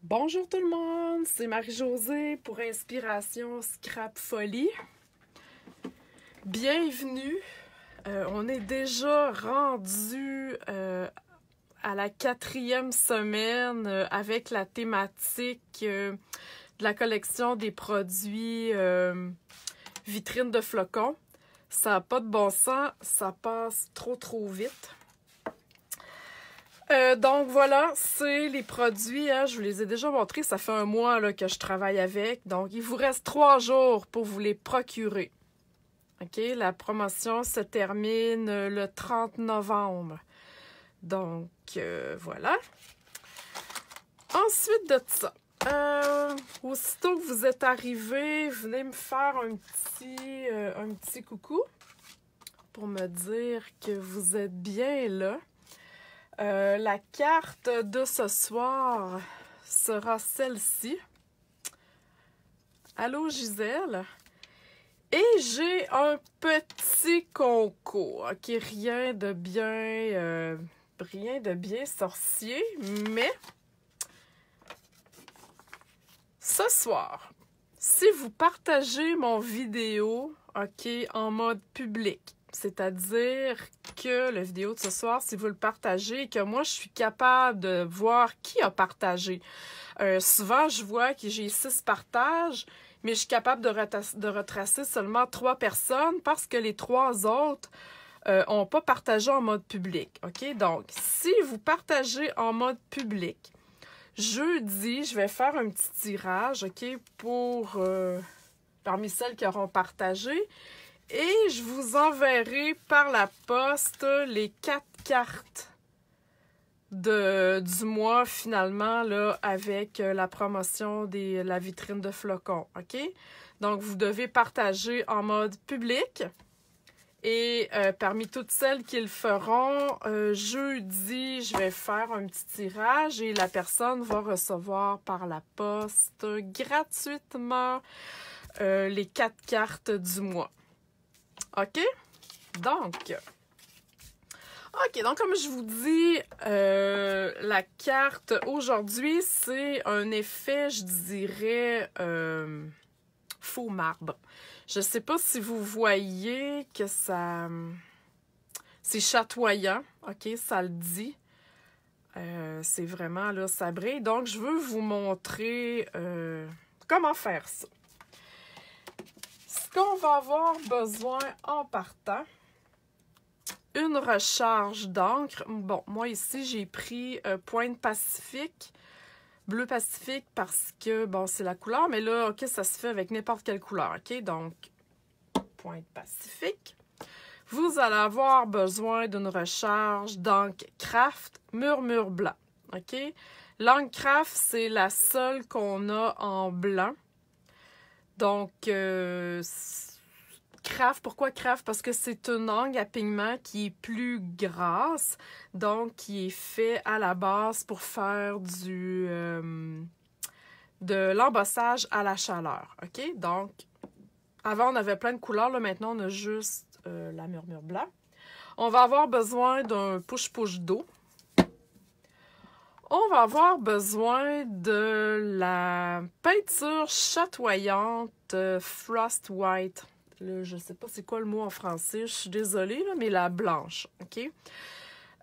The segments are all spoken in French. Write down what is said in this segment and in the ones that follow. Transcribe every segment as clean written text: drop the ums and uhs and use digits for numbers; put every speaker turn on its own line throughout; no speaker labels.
Bonjour tout le monde, c'est Marie-Josée pour Inspiration Scrap Folie. Bienvenue, on est déjà rendu à la 4e semaine avec la thématique de la collection des produits vitrine de flocons. Ça n'a pas de bon sens, ça passe trop vite. Donc voilà, c'est les produits, hein, je vous les ai déjà montrés, ça fait un mois là, que je travaille avec. Donc il vous reste 3 jours pour vous les procurer. OK, la promotion se termine le 30 novembre. Donc voilà. Ensuite de ça, aussitôt que vous êtes arrivés, venez me faire un petit coucou pour me dire que vous êtes bien là. La carte de ce soir sera celle-ci. Allô Gisèle? Et j'ai un petit concours. OK, rien de bien sorcier, mais ce soir, si vous partagez mon vidéo, OK, en mode public, c'est-à-dire que la vidéo de ce soir, si vous le partagez, que moi, je suis capable de voir qui a partagé. Souvent, je vois que j'ai 6 partages, mais je suis capable de retracer seulement 3 personnes parce que les 3 autres n'ont pas partagé en mode public. OK? Donc, si vous partagez en mode public, jeudi, je vais faire un petit tirage, OK, pour parmi celles qui auront partagé. Et je vous enverrai par la poste les 4 cartes du mois, finalement, là, avec la promotion de la vitrine de flocons. OK? Donc, vous devez partager en mode public. Et parmi toutes celles qui le feront, jeudi, je vais faire un petit tirage et la personne va recevoir par la poste gratuitement les 4 cartes du mois. OK? Donc, comme je vous dis, la carte aujourd'hui, c'est un effet, je dirais, faux marbre. Je ne sais pas si vous voyez que ça... c'est chatoyant, OK? Ça le dit. C'est vraiment, là, ça brille. Donc, je veux vous montrer comment faire ça. Ce qu'on va avoir besoin en partant, une recharge d'encre. Bon, moi ici, j'ai pris Pointe Pacifique, bleu Pacifique, parce que, bon, c'est la couleur, mais là, OK, ça se fait avec n'importe quelle couleur, OK? Donc, Pointe Pacifique. Vous allez avoir besoin d'une recharge d'encre Craft Murmure Blanc, OK? L'encre Craft, c'est la seule qu'on a en blanc. Donc, Craft, pourquoi Craft? Parce que c'est une encre à pigment qui est plus grasse, donc qui est fait à la base pour faire de l'embossage à la chaleur. OK? Donc, avant, on avait plein de couleurs. Là, maintenant, on a juste la Murmure Blanc. On va avoir besoin d'un push-push d'eau. On va avoir besoin de la peinture chatoyante Frost White. Là, je ne sais pas c'est quoi le mot en français, je suis désolée, là, mais la blanche, OK?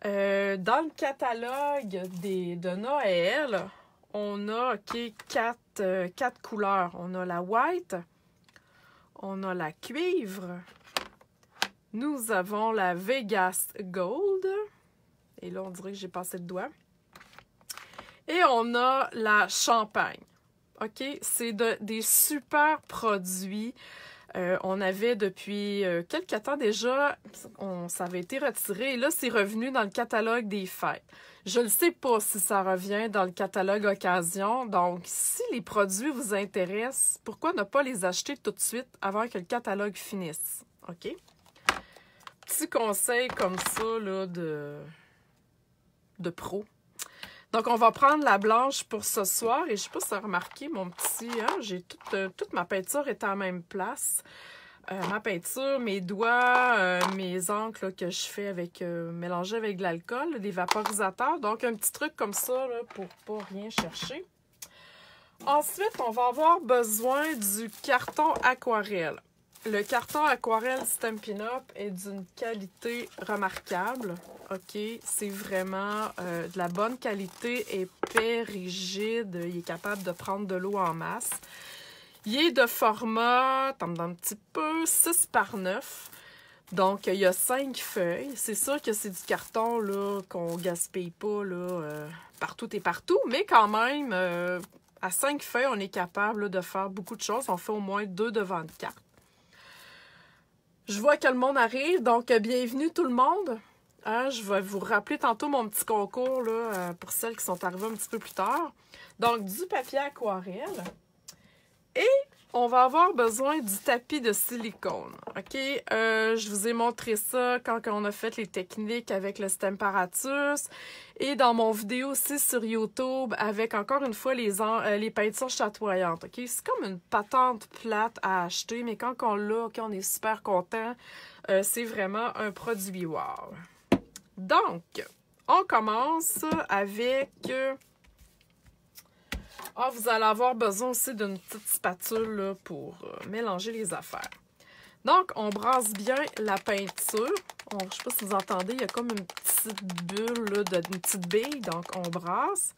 Dans le catalogue de Noël, on a, OK, 4 couleurs. On a la white, on a la cuivre, nous avons la Vegas Gold, et là, on dirait que j'ai passé le doigt. Et on a la champagne. OK? C'est des super produits. On avait depuis quelques temps déjà, ça avait été retiré. Et là, c'est revenu dans le catalogue des fêtes. Je ne sais pas si ça revient dans le catalogue occasion. Donc, si les produits vous intéressent, pourquoi ne pas les acheter tout de suite avant que le catalogue finisse? OK? Petit conseil comme ça, là, de pro. Donc, on va prendre la blanche pour ce soir. Et je ne sais pas si vous avez remarqué, mon petit... Hein, j'ai toute ma peinture est à la même place. Ma peinture, mes doigts, mes encres là, que je fais avec mélangées avec de l'alcool, des vaporisateurs. Donc, un petit truc comme ça là, pour pas rien chercher. Ensuite, on va avoir besoin du carton aquarelle. Le carton aquarelle Stampin' Up! Est d'une qualité remarquable. OK? C'est vraiment de la bonne qualité, épais, rigide. Il est capable de prendre de l'eau en masse. Il est de format, attends un petit peu, 6 par 9. Donc, il y a 5 feuilles. C'est sûr que c'est du carton là qu'on gaspille pas là, partout et partout, mais quand même, à 5 feuilles, on est capable là, de faire beaucoup de choses. On fait au moins 2 devants de carte. Je vois que le monde arrive, donc bienvenue tout le monde. Hein, je vais vous rappeler tantôt mon petit concours là, pour celles qui sont arrivées un petit peu plus tard. Donc, du papier aquarelle. Et on va avoir besoin du tapis de silicone. OK? Je vous ai montré ça quand on a fait les techniques avec le Stamparatus. Et dans mon vidéo aussi sur YouTube avec, encore une fois, les peintures chatoyantes. OK? C'est comme une patente plate à acheter, mais quand on l'a, OK, on est super content. C'est vraiment un produit wow. Donc, on commence avec... vous allez avoir besoin aussi d'une petite spatule là, pour mélanger les affaires. Donc, on brasse bien la peinture. Je ne sais pas si vous entendez, il y a comme une petite bulle, là, une petite bille. Donc, on brasse.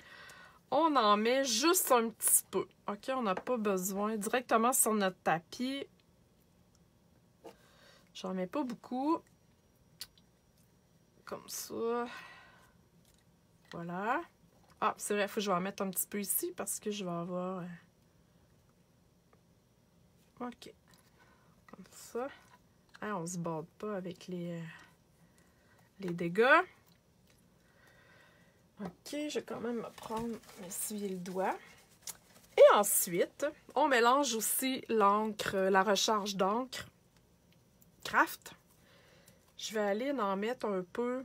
On en met juste un petit peu. OK, on n'a pas besoin. Directement sur notre tapis. J'en mets pas beaucoup. Comme ça. Voilà. Ah, c'est vrai, il faut que je vais en mettre un petit peu ici parce que je vais avoir... OK. Comme ça. Hein, on ne se borde pas avec les dégâts. OK, je vais quand même m'essuyer le doigt. Et ensuite, on mélange aussi l'encre, la recharge d'encre Craft. Je vais aller en mettre un peu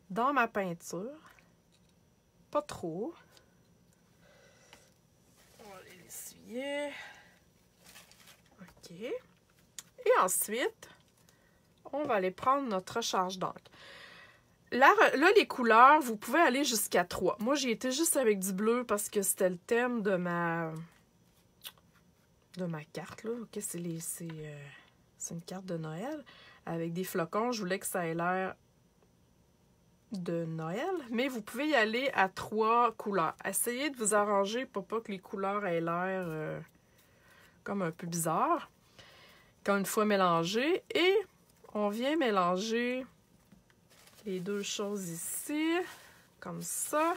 dans ma peinture. Pas trop. On va aller l'essuyer. OK. Et ensuite, on va aller prendre notre recharge d'encre. Là, les couleurs, vous pouvez aller jusqu'à 3. Moi, j'ai été juste avec du bleu parce que c'était le thème de ma carte. Là. OK, c'est une carte de Noël avec des flocons. Je voulais que ça ait l'air de Noël, mais vous pouvez y aller à 3 couleurs. Essayez de vous arranger pour pas que les couleurs aient l'air comme un peu bizarre. Quand une fois mélangé, et on vient mélanger les deux choses ici, comme ça.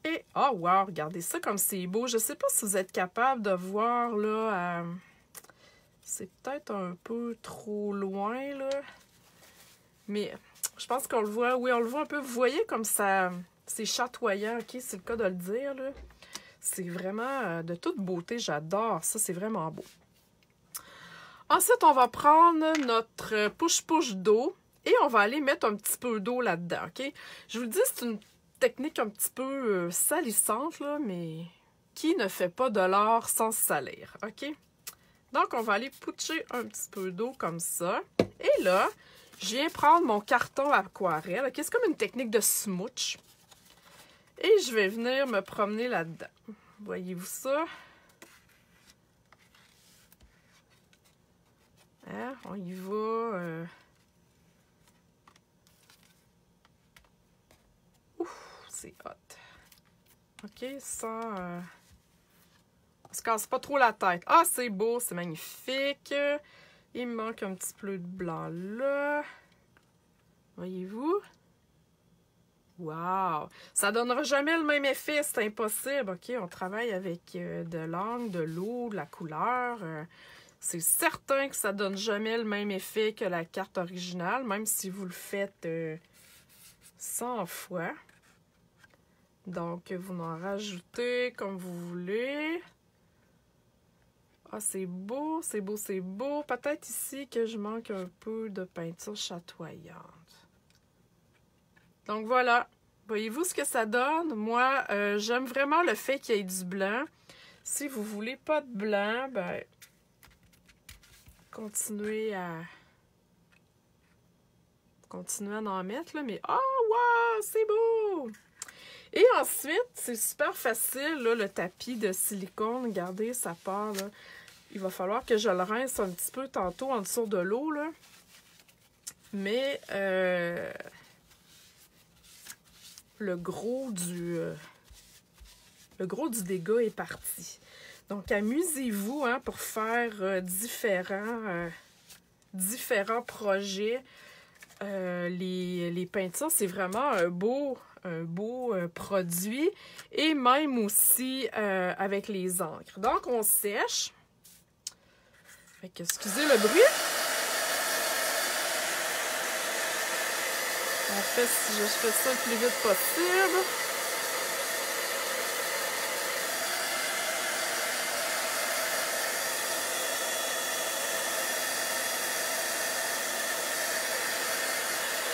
Et, oh wow, regardez ça comme c'est beau. Je sais pas si vous êtes capable de voir, là, c'est peut-être un peu trop loin, là. Mais je pense qu'on le voit, oui, on le voit un peu. Vous voyez comme ça, c'est chatoyant, OK? C'est le cas de le dire, là. C'est vraiment de toute beauté, j'adore ça, c'est vraiment beau. Ensuite, on va prendre notre push-push d'eau et on va aller mettre un petit peu d'eau là-dedans, OK? Je vous le dis, c'est une technique un petit peu salissante, là, mais qui ne fait pas de l'or sans se salir, OK? Donc, on va aller poucher un petit peu d'eau comme ça. Et là, je viens prendre mon carton aquarelle, OK? C'est comme une technique de smooch. Et je vais venir me promener là-dedans. Voyez-vous ça? Hein? On y va. Ouf, c'est hot. OK, ça... On se casse pas trop la tête. Ah, c'est beau, c'est magnifique. Il me manque un petit peu de blanc là. Voyez-vous? Wow! Ça donnera jamais le même effet, c'est impossible. OK, on travaille avec de l'encre, de l'eau, de la couleur. C'est certain que ça donne jamais le même effet que la carte originale, même si vous le faites 100 fois. Donc, vous en rajoutez comme vous voulez. Ah, c'est beau, c'est beau, c'est beau. Peut-être ici que je manque un peu de peinture chatoyante. Donc, voilà. Voyez-vous ce que ça donne? Moi, j'aime vraiment le fait qu'il y ait du blanc. Si vous voulez pas de blanc, ben, continuez à en mettre, là. Mais, oh, wow, c'est beau! Et ensuite, c'est super facile, là, le tapis de silicone. Regardez, ça part, là. Il va falloir que je le rince un petit peu tantôt en dessous de l'eau, là. Mais le gros du dégât est parti. Donc, amusez-vous hein, pour faire différents projets. Les peintures, c'est vraiment un beau produit. Et même aussi avec les encres. Donc, on sèche. Fait que, excusez le bruit. En fait, si je fais ça le plus vite possible.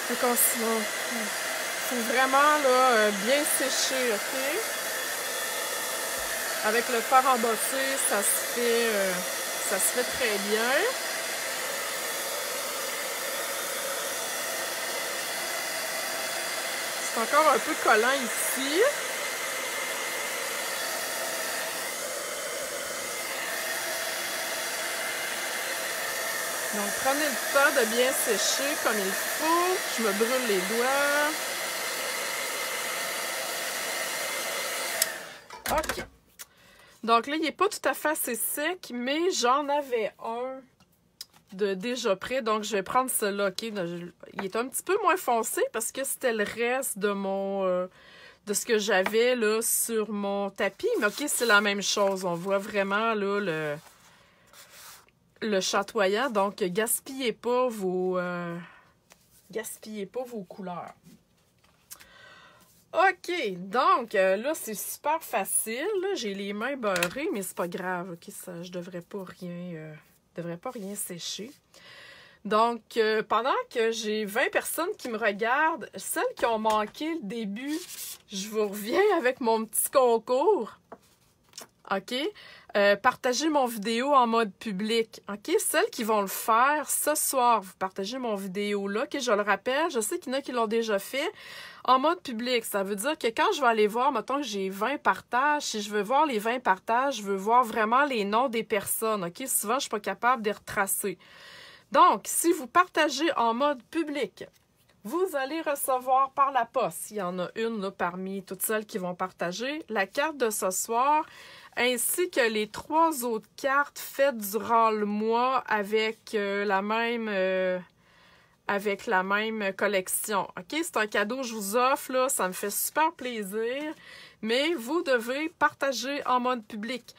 Il faut vraiment là, bien sécher, OK? Avec le fer embossé, ça se fait très bien. C'est encore un peu collant ici. Donc, prenez le temps de bien sécher comme il faut. Je me brûle les doigts. OK. Donc là, il n'est pas tout à fait assez sec, mais j'en avais un de déjà prêt. Donc, je vais prendre celui-là. OK. Il est un petit peu moins foncé parce que c'était le reste de de ce que j'avais là sur mon tapis. Mais OK, c'est la même chose. On voit vraiment là le chatoyant. Donc, gaspillez pas vos couleurs. OK, donc là, c'est super facile. J'ai les mains beurrées, mais c'est pas grave. OK, ça, je devrais pas rien sécher. Donc, pendant que j'ai 20 personnes qui me regardent, celles qui ont manqué le début, je vous reviens avec mon petit concours. OK? Partagez mon vidéo en mode public. OK? Celles qui vont le faire ce soir, vous partagez mon vidéo là. OK? Je le rappelle, je sais qu'il y en a qui l'ont déjà fait. En mode public, ça veut dire que quand je vais aller voir, mettons que j'ai 20 partages, si je veux voir les 20 partages, je veux voir vraiment les noms des personnes. OK? Souvent, je ne suis pas capable de les retracer. Donc, si vous partagez en mode public, vous allez recevoir par la poste, il y en a une là, parmi toutes celles qui vont partager, la carte de ce soir, ainsi que les 3 autres cartes faites durant le mois avec la même collection. OK? C'est un cadeau que je vous offre, là, ça me fait super plaisir, mais vous devez partager en mode public.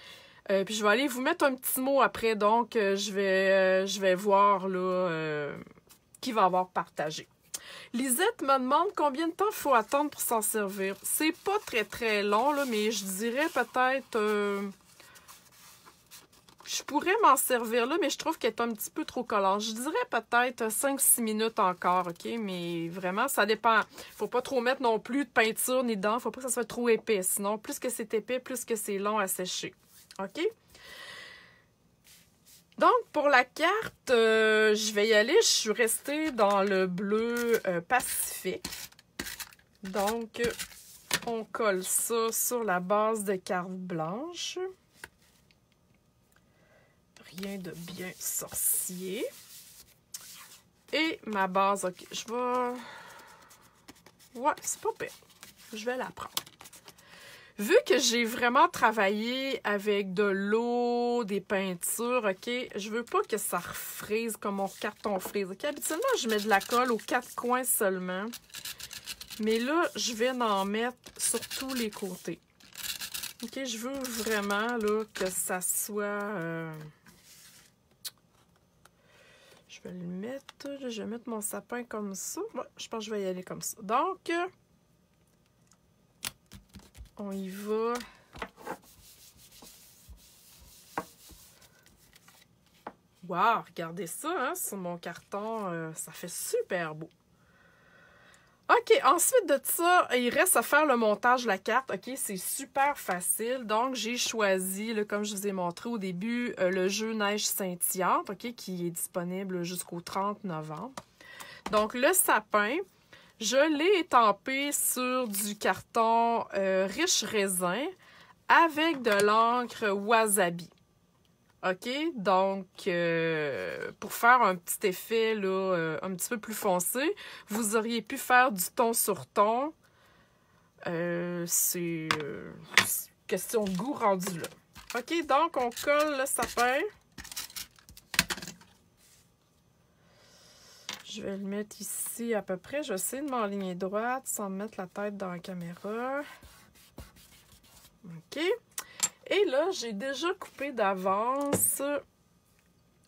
Puis je vais aller vous mettre un petit mot après, donc je vais voir là, qui va avoir partagé. Lisette me demande combien de temps il faut attendre pour s'en servir. C'est pas très très long, là, mais je dirais peut-être... je pourrais m'en servir là, mais je trouve qu'elle est un petit peu trop collante. Je dirais peut-être 5-6 minutes encore, OK? Mais vraiment, ça dépend. Faut pas trop mettre non plus de peinture ni dedans. Faut pas que ça soit trop épais. Sinon, plus que c'est épais, plus que c'est long à sécher. OK? Donc, pour la carte, je vais y aller. Je suis restée dans le bleu Pacifique. Donc, on colle ça sur la base de carte blanche. Rien de bien sorcier. Et ma base, OK, je vais... Ouais, c'est pas pire. Je vais la prendre. Vu que j'ai vraiment travaillé avec de l'eau, des peintures, OK, je veux pas que ça refrise comme mon carton frise. OK, habituellement, je mets de la colle aux 4 coins seulement. Mais là, je vais en mettre sur tous les côtés. OK, je veux vraiment là, que ça soit... Je vais le mettre... Je vais mettre mon sapin comme ça. Ouais, je pense que je vais y aller comme ça. Donc... on y va. Wow, regardez ça, hein, sur mon carton, ça fait super beau. OK, ensuite de ça, il reste à faire le montage de la carte. OK, c'est super facile. Donc, j'ai choisi, là, comme je vous ai montré au début, le jeu Neige scintillante, OK, qui est disponible jusqu'au 30 novembre. Donc, le sapin, Je l'ai étampé sur du carton riche raisin avec de l'encre wasabi. OK? Donc, pour faire un petit effet là, un petit peu plus foncé, vous auriez pu faire du ton sur ton. C'est question de goût rendu là. OK? Donc, on colle le sapin. Je vais le mettre ici à peu près. Je vais essayer de m'enligner droite sans me mettre la tête dans la caméra. OK? Et là, j'ai déjà coupé d'avance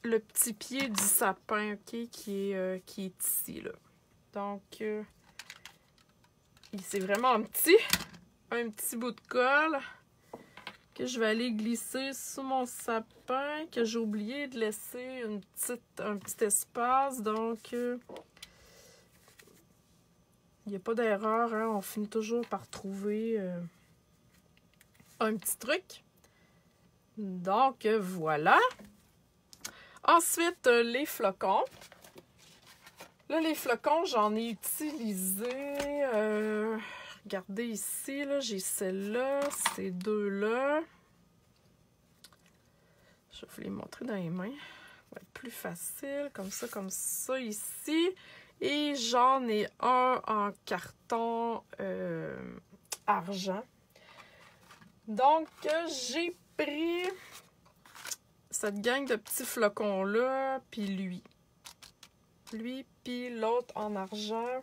le petit pied du sapin, OK, qui est ici, là. Donc, c'est vraiment un petit bout de colle que je vais aller glisser sous mon sapin, que j'ai oublié de laisser un petit espace. Donc, il n'y a pas d'erreur, hein, on finit toujours par trouver un petit truc. Donc, voilà. Ensuite, les flocons. Là, les flocons, j'en ai utilisé. Regardez ici, là, j'ai celle-là, ces deux-là. Je vais vous les montrer dans les mains. Ça va être plus facile, comme ça, ici. Et j'en ai un en carton argent. Donc, j'ai pris cette gang de petits flocons-là, puis lui. Lui, puis l'autre en argent,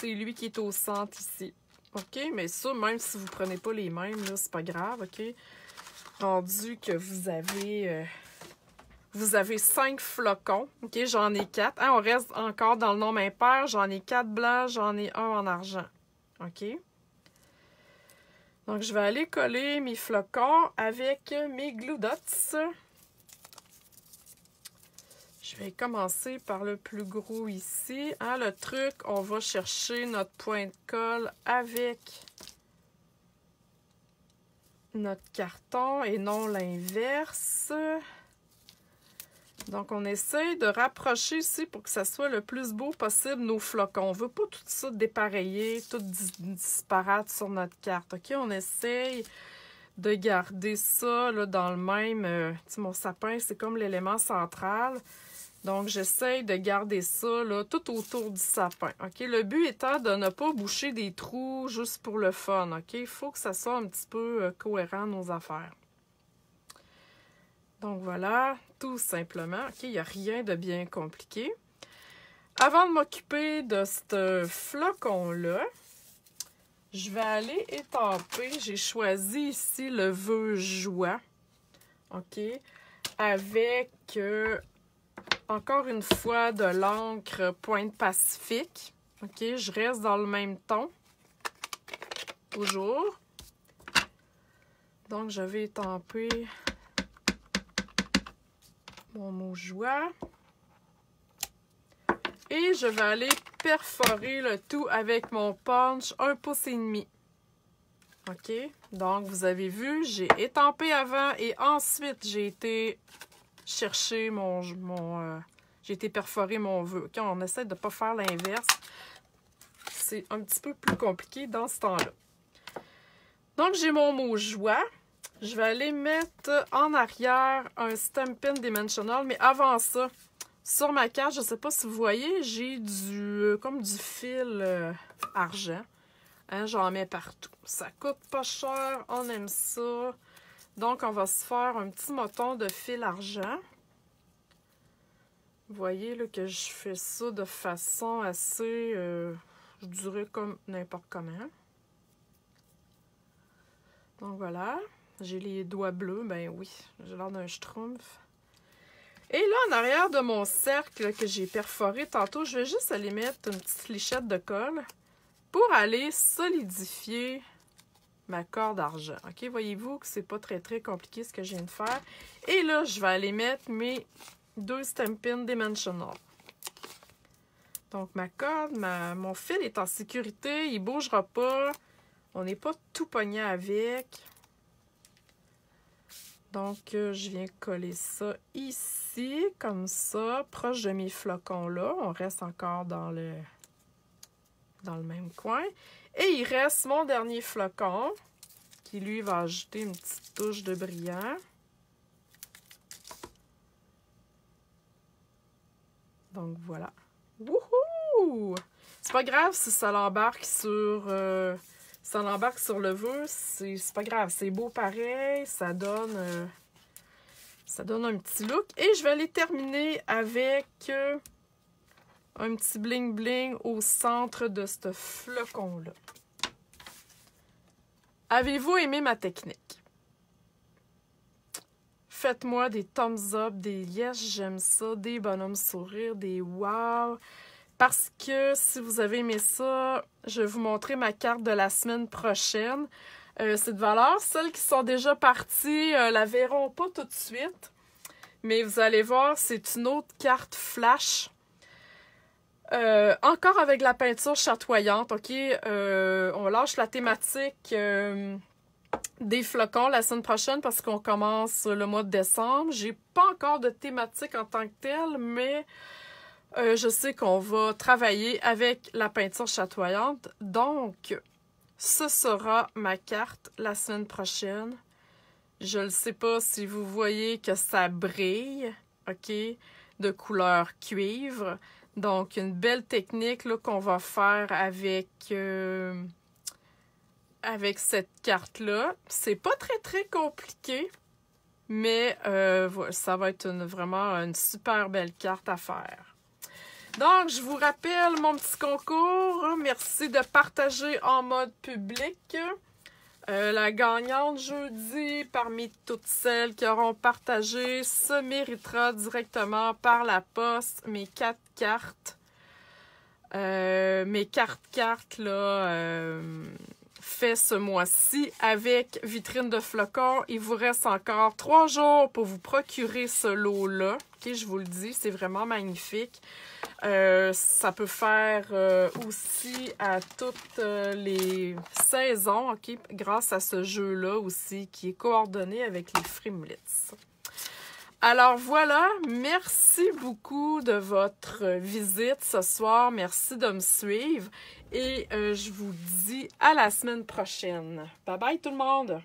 c'est lui qui est au centre ici. OK? Mais ça, même si vous ne prenez pas les mêmes, là, c'est pas grave, OK? Rendu que vous avez 5 flocons. OK? J'en ai 4. Hein, on reste encore dans le nombre impair. J'en ai 4 blancs, j'en ai un en argent. OK? Donc, je vais aller coller mes flocons avec mes glue dots. Je vais commencer par le plus gros ici. Hein, le truc, on va chercher notre point de colle avec notre carton et non l'inverse. Donc, on essaye de rapprocher ici pour que ça soit le plus beau possible nos flocons. On ne veut pas tout ça dépareiller, tout disparate sur notre carte. OK? On essaye de garder ça là, dans le même... tu sais, mon sapin, c'est comme l'élément central. Donc, j'essaye de garder ça là, tout autour du sapin. OK? Le but étant de ne pas boucher des trous juste pour le fun. OK? Il faut que ça soit un petit peu cohérent, nos affaires. Donc, voilà, tout simplement. OK? Il n'y a rien de bien compliqué. Avant de m'occuper de ce flocon-là, je vais aller étamper. J'ai choisi ici le vœu joie. OK? Avec... encore une fois, de l'encre Pointe Pacifique. OK, je reste dans le même ton. Toujours. Donc, je vais étamper mon mot joie. Et je vais aller perforer le tout avec mon punch 1,5 pouces. OK, donc vous avez vu, j'ai étampé avant et ensuite j'ai été chercher j'ai été perforer mon vœu. OK, on essaie de ne pas faire l'inverse. C'est un petit peu plus compliqué dans ce temps-là. Donc, j'ai mon mot joie. Je vais aller mettre en arrière un Stampin' Dimensional. Mais avant ça, sur ma carte, je ne sais pas si vous voyez, j'ai comme du fil argent. Hein, j'en mets partout. Ça coûte pas cher, on aime ça. Donc, on va se faire un petit moton de fil argent. Vous voyez là, que je fais ça de façon assez, je dirais comme n'importe comment. Donc voilà, j'ai les doigts bleus, ben oui, j'ai l'air d'un schtroumpf. Et là, en arrière de mon cercle que j'ai perforé tantôt, je vais juste aller mettre une petite fléchette de colle pour aller solidifier ma corde d'argent. OK, voyez-vous que c'est pas très compliqué ce que je viens de faire. Et là, je vais aller mettre mes 2 Stampin' Dimensional. Donc, ma corde, mon fil est en sécurité, il ne bougera pas. On n'est pas tout pogné avec. Donc, je viens coller ça ici, comme ça, proche de mes flocons là. On reste encore dans dans le même coin. Et il reste mon dernier flocon, qui lui va ajouter une petite touche de brillant. Donc voilà. Wouhou! C'est pas grave si ça l'embarque sur... ça l'embarque sur le vœu, c'est pas grave. C'est beau pareil, ça donne un petit look. Et je vais aller terminer avec un petit bling-bling au centre de ce flocon-là. Avez-vous aimé ma technique? Faites-moi des thumbs up, des yes, j'aime ça, des bonhommes sourires, des wow. Parce que si vous avez aimé ça, je vais vous montrer ma carte de la semaine prochaine. C'est de valeur. Celles qui sont déjà parties la verront pas tout de suite. Mais vous allez voir, c'est une autre carte flash. Encore avec la peinture chatoyante, ok? On lâche la thématique des flocons la semaine prochaine parce qu'on commence le mois de décembre. J'ai pas encore de thématique en tant que telle, mais je sais qu'on va travailler avec la peinture chatoyante. Donc, ce sera ma carte la semaine prochaine. Je ne sais pas si vous voyez que ça brille, ok? De couleur cuivre. Donc, une belle technique qu'on va faire avec cette carte-là. C'est pas très compliqué, mais ça va être vraiment une super belle carte à faire. Donc, je vous rappelle mon petit concours. Merci de partager en mode public. La gagnante jeudi, parmi toutes celles qui auront partagé, se méritera directement par la poste mes 4 cartes. Mes cartes là, fait ce mois-ci avec vitrine de flocons. Il vous reste encore 3 jours pour vous procurer ce lot-là. Okay, je vous le dis, c'est vraiment magnifique. Ça peut faire aussi à toutes les saisons, okay, grâce à ce jeu-là aussi qui est coordonné avec les Frimlits. Alors voilà, merci beaucoup de votre visite ce soir. Merci de me suivre et je vous dis à la semaine prochaine. Bye bye tout le monde!